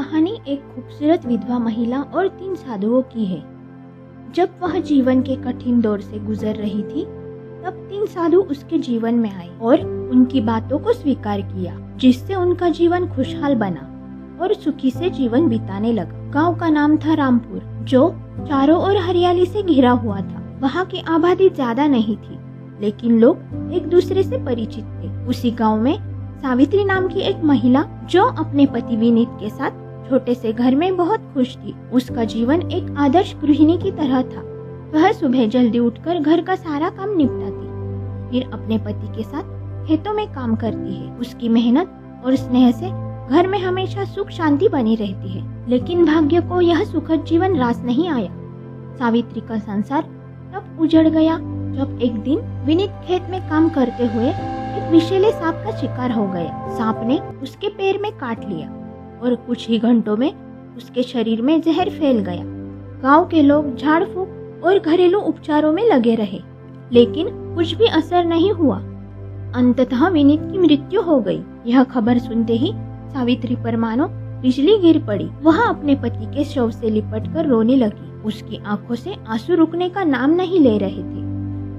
कहानी एक खूबसूरत विधवा महिला और 3 साधुओं की है। जब वह जीवन के कठिन दौर से गुजर रही थी, तब 3 साधु उसके जीवन में आए और उनकी बातों को स्वीकार किया, जिससे उनका जीवन खुशहाल बना और सुखी से जीवन बिताने लगा। गांव का नाम था रामपुर, जो चारों ओर हरियाली से घिरा हुआ था। वहाँ की आबादी ज्यादा नहीं थी, लेकिन लोग एक दूसरे से परिचित थे। उसी गांव में सावित्री नाम की एक महिला, जो अपने पति विनीत के साथ छोटे से घर में बहुत खुश थी। उसका जीवन एक आदर्श गृहिणी की तरह था। वह सुबह जल्दी उठकर घर का सारा काम निपटाती, फिर अपने पति के साथ खेतों में काम करती है। उसकी मेहनत और स्नेह से घर में हमेशा सुख शांति बनी रहती है। लेकिन भाग्य को यह सुखद जीवन रास नहीं आया। सावित्री का संसार तब उजड़ गया जब एक दिन विनीत खेत में काम करते हुए एक विषैले सांप का शिकार हो गया। सांप ने उसके पैर में काट लिया और कुछ ही घंटों में उसके शरीर में जहर फैल गया। गांव के लोग झाड़ फूंक और घरेलू उपचारों में लगे रहे, लेकिन कुछ भी असर नहीं हुआ। अंततः विनीत की मृत्यु हो गई। यह खबर सुनते ही सावित्री पर मानो बिजली गिर पड़ी। वह अपने पति के शव से लिपटकर रोने लगी। उसकी आंखों से आंसू रुकने का नाम नहीं ले रहे थे।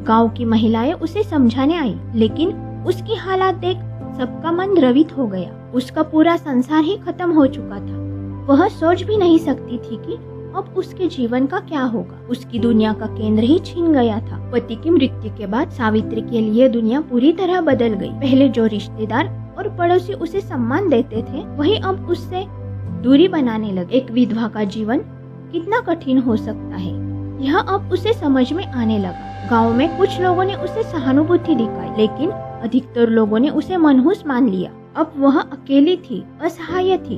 गांव की महिलाएं उसे समझाने आई, लेकिन उसकी हालात देख सबका मन द्रवित हो गया। उसका पूरा संसार ही खत्म हो चुका था। वह सोच भी नहीं सकती थी कि अब उसके जीवन का क्या होगा। उसकी दुनिया का केंद्र ही छीन गया था। पति की मृत्यु के बाद सावित्री के लिए दुनिया पूरी तरह बदल गई। पहले जो रिश्तेदार और पड़ोसी उसे सम्मान देते थे, वही अब उससे दूरी बनाने लगे। एक विधवा का जीवन कितना कठिन हो सकता है, यह अब उसे समझ में आने लगा। गांव में कुछ लोगों ने उसे सहानुभूति दिखाई, लेकिन अधिकतर लोगों ने उसे मनहूस मान लिया। अब वह अकेली थी, असहाय थी,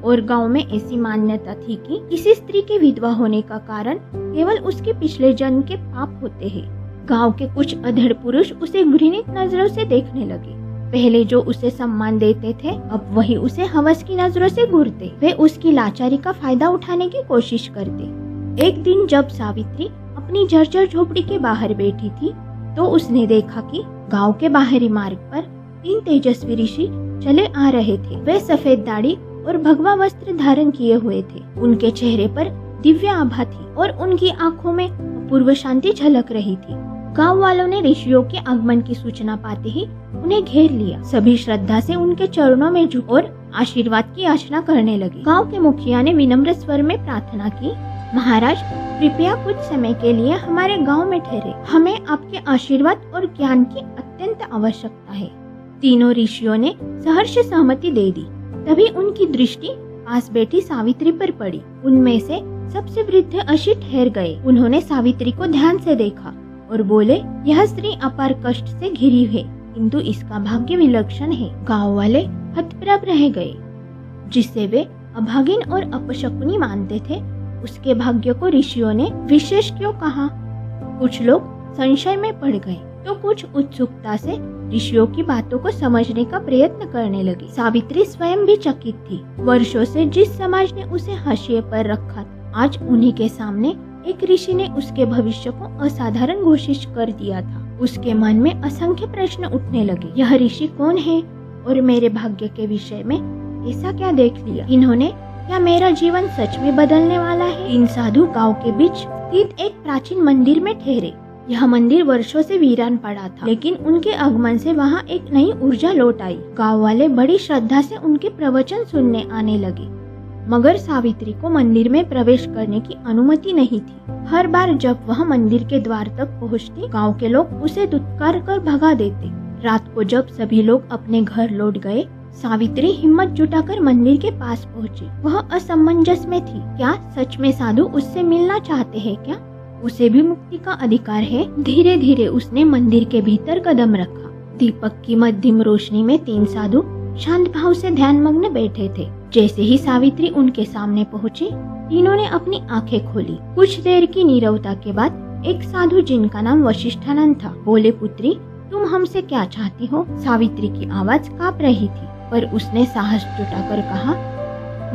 और गांव में ऐसी मान्यता थी कि किसी स्त्री के विधवा होने का कारण केवल उसके पिछले जन्म के पाप होते हैं। गांव के कुछ अधड़ पुरुष उसे घृणित नजरों से देखने लगे। पहले जो उसे सम्मान देते थे, अब वही उसे हवस की नजरों से घूरते। वे उसकी लाचारी का फायदा उठाने की कोशिश करते। एक दिन जब सावित्री अपनी जर्जर झोपड़ी के बाहर बैठी थी, तो उसने देखा कि गांव के बाहरी मार्ग पर 3 तेजस्वी ऋषि चले आ रहे थे। वे सफेद दाढ़ी और भगवा वस्त्र धारण किए हुए थे। उनके चेहरे पर दिव्य आभा थी और उनकी आंखों में अपूर्व शांति झलक रही थी। गांव वालों ने ऋषियों के आगमन की सूचना पाते ही उन्हें घेर लिया। सभी श्रद्धा से उनके चरणों में झुक और आशीर्वाद की याचना करने लगे। गांव के मुखिया ने विनम्र स्वर में प्रार्थना की, महाराज, कृपया कुछ समय के लिए हमारे गांव में ठहरे। हमें आपके आशीर्वाद और ज्ञान की अत्यंत आवश्यकता है। तीनों ऋषियों ने सहर्ष सहमति दे दी। तभी उनकी दृष्टि पास बैठी सावित्री पर पड़ी। उनमें से सबसे वृद्ध ऋषि ठहर गए। उन्होंने सावित्री को ध्यान से देखा और बोले, यह स्त्री अपार कष्ट से घिरी है, किंतु इसका भाग्य विलक्षण है। गांव वाले हतप्रभ रह गए। जिसे वे अभागिन और अपशकुनी मानते थे, उसके भाग्य को ऋषियों ने विशेष क्यों कहा? कुछ लोग संशय में पड़ गए, तो कुछ उत्सुकता से ऋषियों की बातों को समझने का प्रयत्न करने लगे। सावित्री स्वयं भी चकित थी। वर्षों से जिस समाज ने उसे हाशिए पर रखा था, आज उन्हीं के सामने एक ऋषि ने उसके भविष्य को असाधारण घोषित कर दिया था। उसके मन में असंख्य प्रश्न उठने लगे। यह ऋषि कौन है और मेरे भाग्य के विषय में ऐसा क्या देख लिया? इन्होंने क्या मेरा जीवन सच में बदलने वाला है? 3 साधु गांव के बीच स्थित एक प्राचीन मंदिर में ठहरे। यह मंदिर वर्षों से वीरान पड़ा था, लेकिन उनके आगमन से वहां एक नई ऊर्जा लौट आई। गांव वाले बड़ी श्रद्धा से उनके प्रवचन सुनने आने लगे, मगर सावित्री को मंदिर में प्रवेश करने की अनुमति नहीं थी। हर बार जब वह मंदिर के द्वार तक पहुंचती, गांव के लोग उसे धुतकार कर भगा देते। रात को जब सभी लोग अपने घर लौट गए, सावित्री हिम्मत जुटाकर मंदिर के पास पहुंची। वह असमंजस में थी। क्या सच में साधु उससे मिलना चाहते हैं क्या? उसे भी मुक्ति का अधिकार है। धीरे धीरे उसने मंदिर के भीतर कदम रखा। दीपक की मध्यम रोशनी में 3 साधु शांत भाव से ध्यान मग्न बैठे थे। जैसे ही सावित्री उनके सामने पहुंची, तीनों ने अपनी आंखें खोली। कुछ देर की नीरवता के बाद एक साधु, जिनका नाम वशिष्ठानंद था, बोले, पुत्री, तुम हमसे क्या चाहती हो? सावित्री की आवाज कांप रही थी, पर उसने साहस जुटाकर कहा,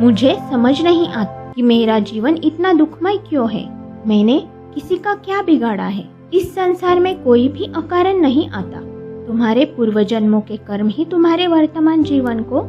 मुझे समझ नहीं आता कि मेरा जीवन इतना दुखमय क्यों है। मैंने किसी का क्या बिगाड़ा है? इस संसार में कोई भी अकारण नहीं आता। तुम्हारे पूर्व जन्मों के कर्म ही तुम्हारे वर्तमान जीवन को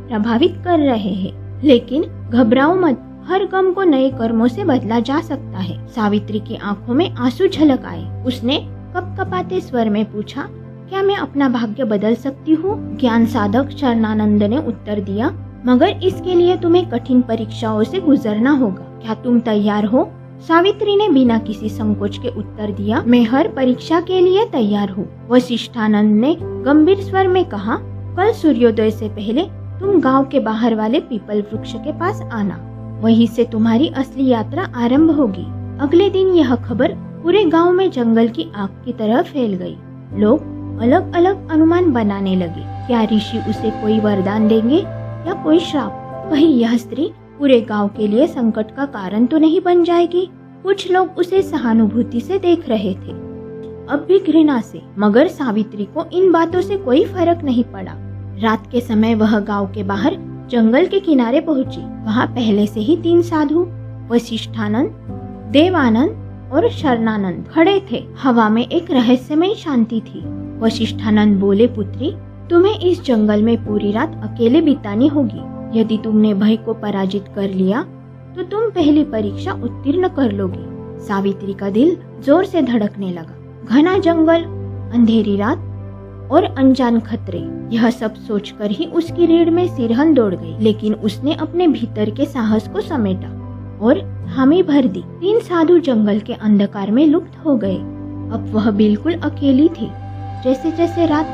प्रभावित कर रहे हैं। लेकिन घबराओ मत, हर गम को नए कर्मों से बदला जा सकता है। सावित्री की आंखों में आंसू झलक आए। उसने कपकपाते स्वर में पूछा, क्या मैं अपना भाग्य बदल सकती हूँ? ज्ञान साधक शरणानंद ने उत्तर दिया, मगर इसके लिए तुम्हें कठिन परीक्षाओं से गुजरना होगा। क्या तुम तैयार हो? सावित्री ने बिना किसी संकोच के उत्तर दिया, मैं हर परीक्षा के लिए तैयार हूँ। वशिष्ठानंद ने गंभीर स्वर में कहा, कल सूर्योदय से पहले तुम गांव के बाहर वाले पीपल वृक्ष के पास आना, वहीं से तुम्हारी असली यात्रा आरंभ होगी। अगले दिन यह खबर पूरे गांव में जंगल की आग की तरह फैल गई। लोग अलग अलग अनुमान बनाने लगे, क्या ऋषि उसे कोई वरदान देंगे या कोई श्राप? कहीं यह स्त्री पूरे गांव के लिए संकट का कारण तो नहीं बन जाएगी? कुछ लोग उसे सहानुभूति से देख रहे थे, अब भी घृणा से, मगर सावित्री को इन बातों से कोई फर्क नहीं पड़ा। रात के समय वह गांव के बाहर जंगल के किनारे पहुंची। वहां पहले से ही 3 साधु वशिष्ठानंद, देवानंद और शरणानंद खड़े थे। हवा में एक रहस्यमय शांति थी। वशिष्ठानंद बोले, पुत्री, तुम्हें इस जंगल में पूरी रात अकेले बितानी होगी। यदि तुमने भय को पराजित कर लिया तो तुम पहली परीक्षा उत्तीर्ण कर लोगी। सावित्री का दिल जोर से धड़कने लगा। घना जंगल, अंधेरी रात और अनजान खतरे, यह सब सोचकर ही उसकी रीढ़ में सिरहन दौड़ गई। लेकिन उसने अपने भीतर के साहस को समेटा और हामी भर दी। 3 साधु जंगल के अंधकार में लुप्त हो गए। अब वह बिल्कुल अकेली थी। जैसे जैसे रात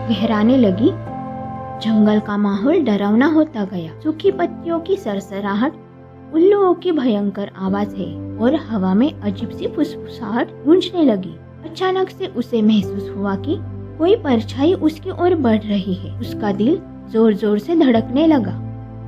गहराने लगी, जंगल का माहौल डरावना होता गया। सूखी पत्तियों की सरसराहट, उल्लुओं की भयंकर आवाजें और हवा में अजीब सी फुसफुसाहट गूंजने लगी। अचानक से उसे महसूस हुआ कि कोई परछाई उसकी ओर बढ़ रही है। उसका दिल जोर जोर से धड़कने लगा।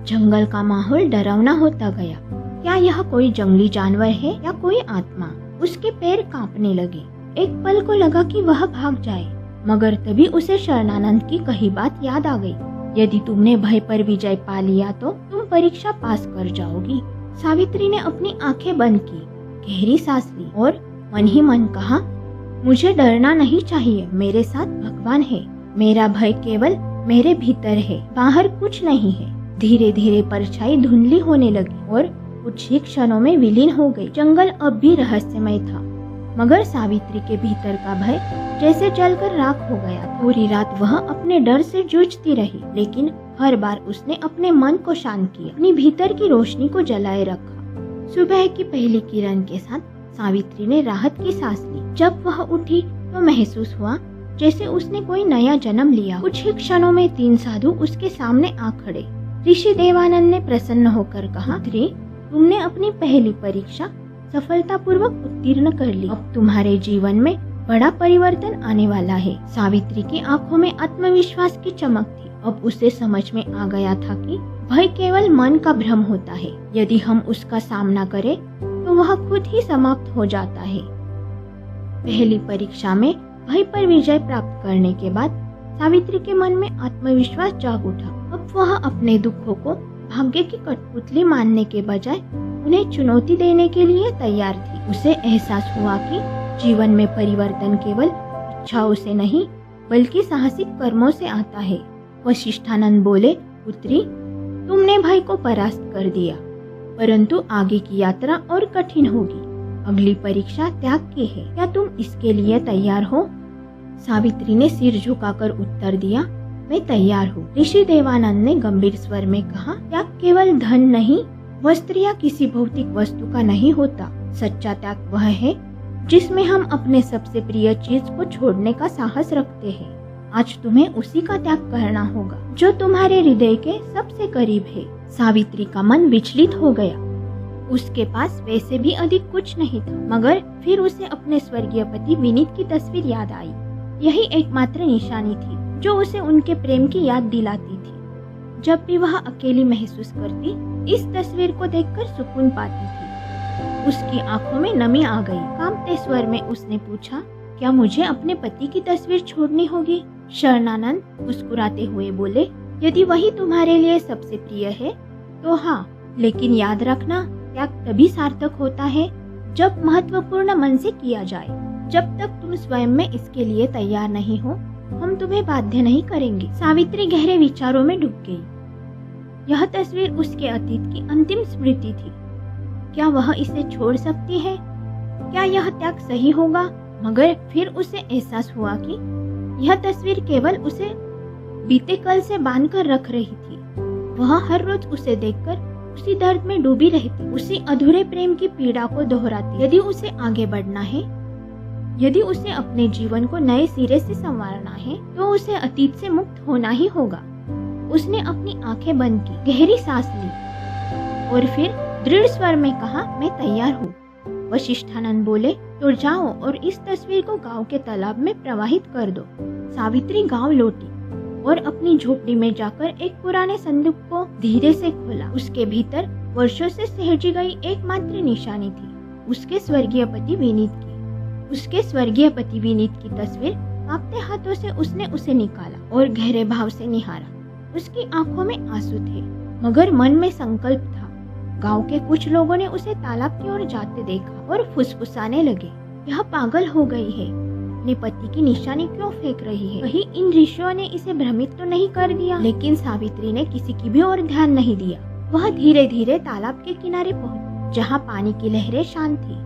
जंगल का माहौल डरावना होता गया। क्या यह कोई जंगली जानवर है या कोई आत्मा? उसके पैर कांपने लगे। एक पल को लगा कि वह भाग जाए, मगर तभी उसे शरणानंद की कही बात याद आ गई, यदि तुमने भय पर विजय पा लिया तो तुम परीक्षा पास कर जाओगी। सावित्री ने अपनी आंखें बंद की, गहरी सांस ली और मन ही मन कहा, मुझे डरना नहीं चाहिए, मेरे साथ भगवान है। मेरा भय केवल मेरे भीतर है, बाहर कुछ नहीं है। धीरे धीरे परछाई धुंधली होने लगी और कुछ ही क्षणों में विलीन हो गई। जंगल अब भी रहस्यमय था, मगर सावित्री के भीतर का भय जैसे जलकर राख हो गया। पूरी रात वह अपने डर से जूझती रही, लेकिन हर बार उसने अपने मन को शांत किया, अपनी भीतर की रोशनी को जलाए रखा। सुबह की पहली किरण के साथ सावित्री ने राहत की सांस ली। जब वह उठी तो महसूस हुआ जैसे उसने कोई नया जन्म लिया। कुछ ही क्षणों में 3 साधु उसके सामने आ खड़े। ऋषि देवानंद ने प्रसन्न होकर कहा, पुत्री, तुमने अपनी पहली परीक्षा सफलतापूर्वक उत्तीर्ण कर ली। अब तुम्हारे जीवन में बड़ा परिवर्तन आने वाला है। सावित्री की आंखों में आत्मविश्वास की चमक थी। अब उसे समझ में आ गया था कि भय केवल मन का भ्रम होता है। यदि हम उसका सामना करें तो वह खुद ही समाप्त हो जाता है। पहली परीक्षा में भय पर विजय प्राप्त करने के बाद सावित्री के मन में आत्मविश्वास जाग उठा। अब वह अपने दुखों को भाग्य की कठपुतली मानने के बजाय उन्हें चुनौती देने के लिए तैयार थी। उसे एहसास हुआ कि जीवन में परिवर्तन केवल इच्छाओं से नहीं बल्कि साहसिक कर्मों से आता है। वशिष्ठानंद बोले, पुत्री, तुमने भय को परास्त कर दिया, परंतु आगे की यात्रा और कठिन होगी। अगली परीक्षा त्याग की है। क्या तुम इसके लिए तैयार हो? सावित्री ने सिर झुकाकर उत्तर दिया, मैं तैयार हूँ। ऋषि देवानंद ने गंभीर स्वर में कहा, त्याग केवल धन नहीं, वस्त्र या किसी भौतिक वस्तु का नहीं होता। सच्चा त्याग वह है जिसमें हम अपने सबसे प्रिय चीज को छोड़ने का साहस रखते हैं। आज तुम्हें उसी का त्याग करना होगा जो तुम्हारे हृदय के सबसे करीब है। सावित्री का मन विचलित हो गया। उसके पास वैसे भी अधिक कुछ नहीं था, मगर फिर उसे अपने स्वर्गीय पति विनीत की तस्वीर याद आई। यही एकमात्र निशानी थी जो उसे उनके प्रेम की याद दिलाती थी। जब भी वह अकेली महसूस करती, इस तस्वीर को देखकर सुकून पाती थी। उसकी आंखों में नमी आ गई। कांपते स्वर में उसने पूछा, क्या मुझे अपने पति की तस्वीर छोड़नी होगी? शरणानंद मुस्कुराते हुए बोले, यदि वही तुम्हारे लिए सबसे प्रिय है तो हाँ, लेकिन याद रखना, त्याग तभी सार्थक होता है जब महत्वपूर्ण मन से किया जाए। जब तक तुम स्वयं में इसके लिए तैयार नहीं हो, हम तुम्हें बाध्य नहीं करेंगे। सावित्री गहरे विचारों में डूब गई। यह तस्वीर उसके अतीत की अंतिम स्मृति थी। क्या वह इसे छोड़ सकती है? क्या यह त्याग सही होगा? मगर फिर उसे एहसास हुआ कि यह तस्वीर केवल उसे बीते कल से बांध कर रख रही थी। वह हर रोज उसे देखकर उसी दर्द में डूबी रहती, उसी अधूरे प्रेम की पीड़ा को दोहराती। यदि उसे आगे बढ़ना है, यदि उसे अपने जीवन को नए सिरे से संवारना है, तो उसे अतीत से मुक्त होना ही होगा। उसने अपनी आंखें बंद की, गहरी सांस ली और फिर दृढ़ स्वर में कहा, मैं तैयार हूँ। वशिष्ठानंद बोले, तो जाओ और इस तस्वीर को गांव के तालाब में प्रवाहित कर दो। सावित्री गांव लौटी और अपनी झोपड़ी में जाकर एक पुराने संदूक को धीरे से खोला। उसके भीतर वर्षों से सहेजी गई एकमात्र निशानी थी, उसके स्वर्गीय पति विनीत की। उसके स्वर्गीय पति विनीत की तस्वीर कांपते हाथों से उसने उसे निकाला और गहरे भाव से निहारा। उसकी आंखों में आंसू थे, मगर मन में संकल्प था। गांव के कुछ लोगों ने उसे तालाब की ओर जाते देखा और फुसफुसाने लगे, यह पागल हो गई है, अपने पति की निशानी क्यों फेंक रही है? कहीं इन ऋषियों ने इसे भ्रमित तो नहीं कर दिया? लेकिन सावित्री ने किसी की भी ओर ध्यान नहीं दिया। वह धीरे धीरे तालाब के किनारे पहुंची, जहां पानी की लहरें शांत थी।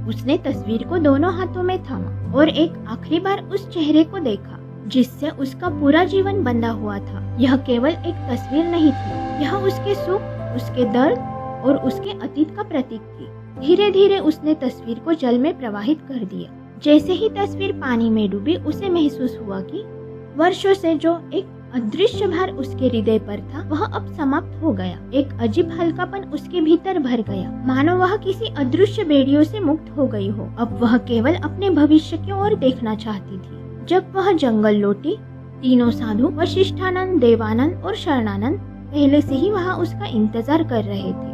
उसने तस्वीर को दोनों हाथों में थामा और एक आखिरी बार उस चेहरे को देखा जिससे उसका पूरा जीवन बंधा हुआ था। यह केवल एक तस्वीर नहीं थी, यह उसके सुख, उसके दर्द और उसके अतीत का प्रतीक थी। धीरे धीरे उसने तस्वीर को जल में प्रवाहित कर दिया। जैसे ही तस्वीर पानी में डूबी, उसे महसूस हुआ कि वर्षों से जो एक अदृश्य भार उसके हृदय पर था, वह अब समाप्त हो गया। एक अजीब हल्कापन उसके भीतर भर गया, मानो वह किसी अदृश्य बेड़ियों से मुक्त हो गई हो। अब वह केवल अपने भविष्य की ओर देखना चाहती थी। जब वह जंगल लौटी, तीनों साधु वशिष्ठानंद, देवानंद और शरणानंद पहले से ही वहाँ उसका इंतजार कर रहे थे।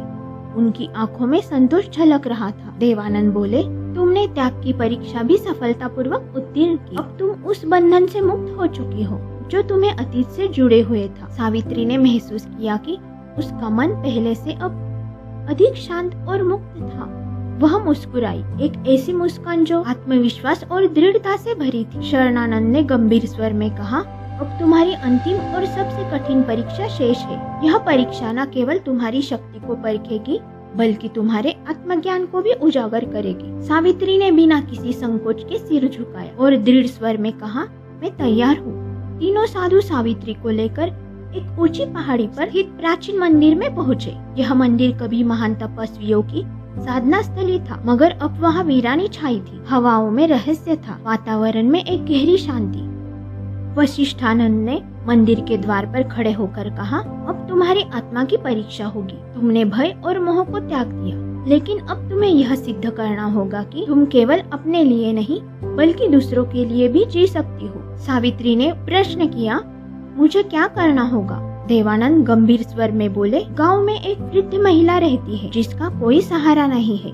उनकी आंखों में संतोष झलक रहा था। देवानंद बोले, तुमने त्याग की परीक्षा भी सफलतापूर्वक उत्तीर्ण की। अब तुम उस बंधन से मुक्त हो चुकी हो जो तुम्हें अतीत से जुड़े हुए था। सावित्री ने महसूस किया कि उसका मन पहले से अब अधिक शांत और मुक्त था। वह मुस्कुराई, एक ऐसी मुस्कान जो आत्मविश्वास और दृढ़ता से भरी थी। शरणानंद ने गंभीर स्वर में कहा, अब तुम्हारी अंतिम और सबसे कठिन परीक्षा शेष है। यह परीक्षा न केवल तुम्हारी शक्ति को परखेगी, बल्कि तुम्हारे आत्मज्ञान को भी उजागर करेगी। सावित्री ने बिना किसी संकोच के सिर झुकाया और दृढ़ स्वर में कहा, मैं तैयार हूँ। तीनों साधु सावित्री को लेकर एक ऊंची पहाड़ी पर स्थित प्राचीन मंदिर में पहुँचे। यह मंदिर कभी महान तपस्वियों की साधना स्थली था, मगर अब वहाँ वीरानी छाई थी। हवाओं में रहस्य था, वातावरण में एक गहरी शांति। वशिष्ठानंद ने मंदिर के द्वार पर खड़े होकर कहा, अब तुम्हारी आत्मा की परीक्षा होगी। तुमने भय और मोह को त्याग दिया, लेकिन अब तुम्हें यह सिद्ध करना होगा कि तुम केवल अपने लिए नहीं, बल्कि दूसरों के लिए भी जी सकती हो। सावित्री ने प्रश्न किया, मुझे क्या करना होगा? देवानंद गंभीर स्वर में बोले, गांव में एक वृद्ध महिला रहती है जिसका कोई सहारा नहीं है।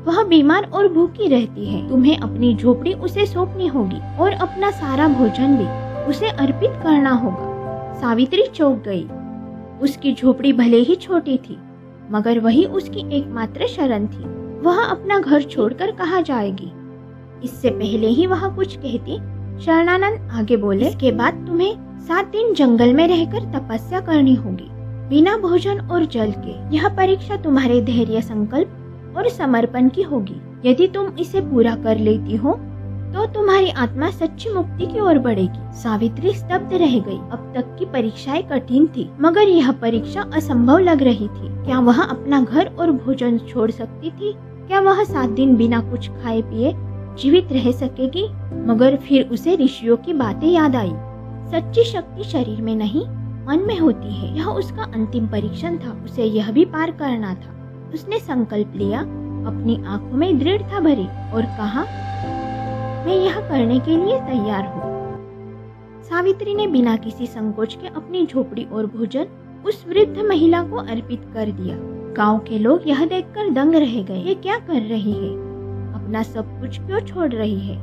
वह बीमार और भूखी रहती है। तुम्हें अपनी झोपड़ी उसे सौंपनी होगी और अपना सारा भोजन भी उसे अर्पित करना होगा। सावित्री चौंक गई। उसकी झोपड़ी भले ही छोटी थी, मगर वही उसकी एकमात्र शरण थी। वह अपना घर छोड़कर कहाँ जाएगी? इससे पहले ही वह कुछ कहती, शरणानंद आगे बोले, इसके बाद तुम्हें 7 दिन जंगल में रहकर तपस्या करनी होगी, बिना भोजन और जल के। यह परीक्षा तुम्हारे धैर्य, संकल्प और समर्पण की होगी। यदि तुम इसे पूरा कर लेती हो, तो तुम्हारी आत्मा सच्ची मुक्ति की ओर बढ़ेगी। सावित्री स्तब्ध रह गई। अब तक की परीक्षाएं कठिन थी, मगर यह परीक्षा असंभव लग रही थी। क्या वह अपना घर और भोजन छोड़ सकती थी? क्या वह 7 दिन बिना कुछ खाए पिए जीवित रह सकेगी? मगर फिर उसे ऋषियों की बातें याद आई। सच्ची शक्ति शरीर में नहीं, मन में होती है। यह उसका अंतिम परीक्षण था। उसे यह भी पार करना था। उसने संकल्प लिया, अपनी आंखों में दृढ़ता भरी और कहा, मैं यह करने के लिए तैयार हूँ। सावित्री ने बिना किसी संकोच के अपनी झोपड़ी और भोजन उस वृद्ध महिला को अर्पित कर दिया। गांव के लोग यह देखकर दंग रह गए। ये क्या कर रही है? अपना सब कुछ क्यों छोड़ रही है?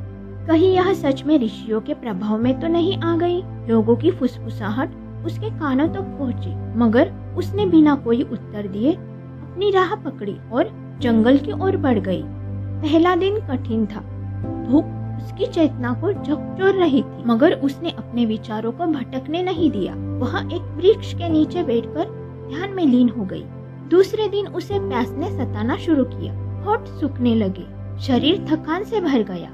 कहीं यह सच में ऋषियों के प्रभाव में तो नहीं आ गई? लोगों की फुसफुसाहट उसके कानों तक पहुंची, मगर उसने बिना कोई उत्तर दिए अपनी राह पकड़ी और जंगल की ओर बढ़ गई। पहला दिन कठिन था। भूख उसकी चेतना को झकझोर रही थी, मगर उसने अपने विचारों को भटकने नहीं दिया। वह एक वृक्ष के नीचे बैठकर ध्यान में लीन हो गई। दूसरे दिन उसे प्यास ने सताना शुरू किया, होठ सूखने लगे, शरीर थकान से भर गया,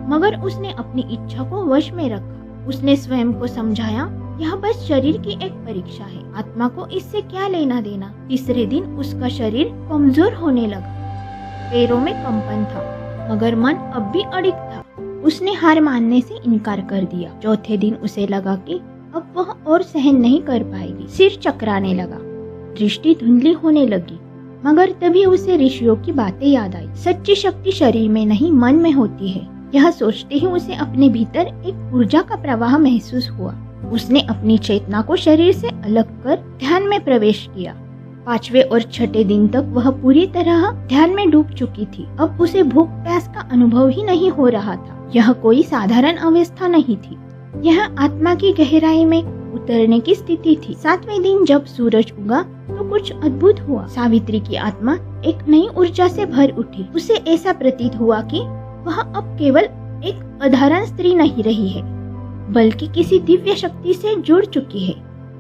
मगर उसने अपनी इच्छा को वश में रखा। उसने स्वयं को समझाया, यह बस शरीर की एक परीक्षा है, आत्मा को इससे क्या लेना देना। तीसरे दिन उसका शरीर कमजोर होने लगा, पैरों में कंपन था, मगर मन अब भी अड़िग था। उसने हार मानने से इनकार कर दिया। चौथे दिन उसे लगा कि अब वह और सहन नहीं कर पाएगी। सिर चकराने लगा, दृष्टि धुंधली होने लगी, मगर तभी उसे ऋषियों की बातें याद आई। सच्ची शक्ति शरीर में नहीं मन में होती है। यह सोचते ही उसे अपने भीतर एक ऊर्जा का प्रवाह महसूस हुआ। उसने अपनी चेतना को शरीर से अलग कर ध्यान में प्रवेश किया। 5वें और 6ठे दिन तक वह पूरी तरह ध्यान में डूब चुकी थी। अब उसे भूख प्यास का अनुभव ही नहीं हो रहा था। यह कोई साधारण अवस्था नहीं थी, यह आत्मा की गहराई में उतरने की स्थिति थी। 7वें दिन जब सूरज उगा तो कुछ अद्भुत हुआ। सावित्री की आत्मा एक नई ऊर्जा से भर उठी। उसे ऐसा प्रतीत हुआ कि वह अब केवल एक अधारण स्त्री नहीं रही है, बल्कि किसी दिव्य शक्ति से जुड़ चुकी है।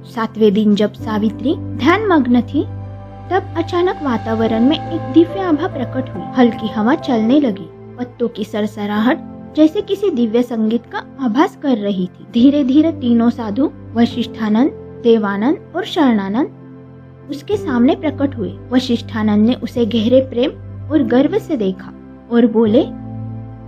7वें दिन जब सावित्री ध्यान मग्न थी, तब अचानक वातावरण में एक दिव्य आभा प्रकट हुई। हल्की हवा चलने लगी, पत्तों की सरसराहट जैसे किसी दिव्य संगीत का आभास कर रही थी। धीरे धीरे तीनों साधु वशिष्ठानंद, देवानंद और शरणानंद उसके सामने प्रकट हुए। वशिष्ठानंद ने उसे गहरे प्रेम और गर्व से देखा और बोले,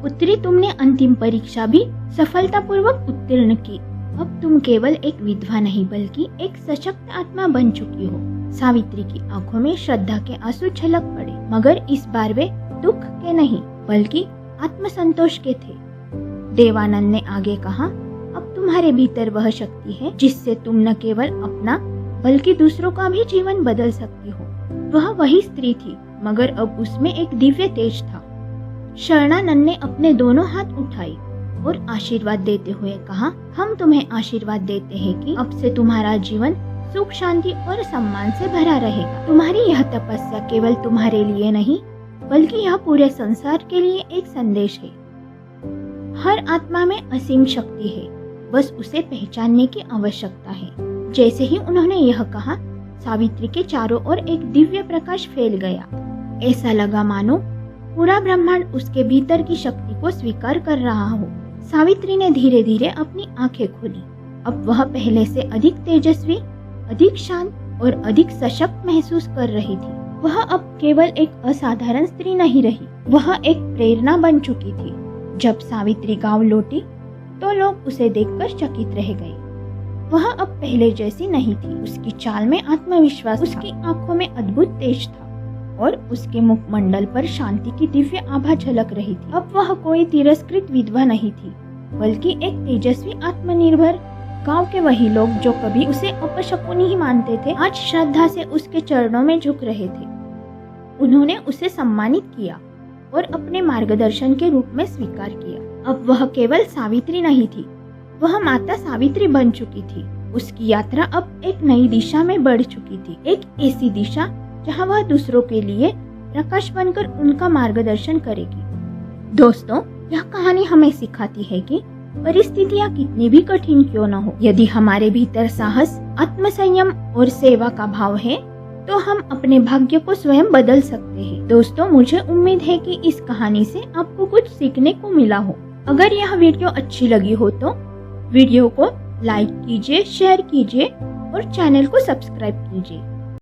पुत्री, तुमने अंतिम परीक्षा भी सफलतापूर्वक उत्तीर्ण की। अब तुम केवल एक विधवा नहीं बल्कि एक सशक्त आत्मा बन चुकी हो। सावित्री की आंखों में श्रद्धा के आंसू छलक पड़े, मगर इस बार वे दुख के नहीं बल्कि आत्मसंतोष के थे। देवानंद ने आगे कहा, अब तुम्हारे भीतर वह शक्ति है जिससे तुम न केवल अपना बल्कि दूसरों का भी जीवन बदल सकती हो। वह वही स्त्री थी, मगर अब उसमें एक दिव्य तेज था। शरणानंद ने अपने दोनों हाथ उठाए और आशीर्वाद देते हुए कहा, हम तुम्हें आशीर्वाद देते हैं कि अब से तुम्हारा जीवन सुख, शांति और सम्मान से भरा रहेगा। तुम्हारी यह तपस्या केवल तुम्हारे लिए नहीं बल्कि यह पूरे संसार के लिए एक संदेश है। हर आत्मा में असीम शक्ति है, बस उसे पहचानने की आवश्यकता है। जैसे ही उन्होंने यह कहा, सावित्री के चारों ओर एक दिव्य प्रकाश फैल गया। ऐसा लगा मानो पूरा ब्रह्मांड उसके भीतर की शक्ति को स्वीकार कर रहा हो। सावित्री ने धीरे धीरे अपनी आंखें खोली। अब वह पहले से अधिक तेजस्वी, अधिक शांत और अधिक सशक्त महसूस कर रही थी। वह अब केवल एक असाधारण स्त्री नहीं रही, वह एक प्रेरणा बन चुकी थी। जब सावित्री गांव लौटी तो लोग उसे देखकर चकित रह गए। वह अब पहले जैसी नहीं थी। उसकी चाल में आत्मविश्वास, उसकी आंखों में अद्भुत तेज था और उसके मुखमंडल पर शांति की दिव्य आभा झलक रही थी। अब वह कोई तिरस्कृत विधवा नहीं थी, बल्कि एक तेजस्वी, आत्मनिर्भर गांव के वही लोग जो कभी उसे अपशकुनी ही मानते थे, आज श्रद्धा से उसके चरणों में झुक रहे थे। उन्होंने उसे सम्मानित किया और अपने मार्गदर्शन के रूप में स्वीकार किया। अब वह केवल सावित्री नहीं थी, वह माता सावित्री बन चुकी थी। उसकी यात्रा अब एक नई दिशा में बढ़ चुकी थी, एक ऐसी दिशा जहां वह दूसरों के लिए प्रकाश बनकर उनका मार्गदर्शन करेगी। दोस्तों, यह कहानी हमें सिखाती है कि परिस्थितियां कितनी भी कठिन क्यों न हो, यदि हमारे भीतर साहस, आत्मसंयम और सेवा का भाव है तो हम अपने भाग्य को स्वयं बदल सकते हैं। दोस्तों, मुझे उम्मीद है कि इस कहानी से आपको कुछ सीखने को मिला हो। अगर यह वीडियो अच्छी लगी हो तो वीडियो को लाइक कीजिए, शेयर कीजिए और चैनल को सब्सक्राइब कीजिए।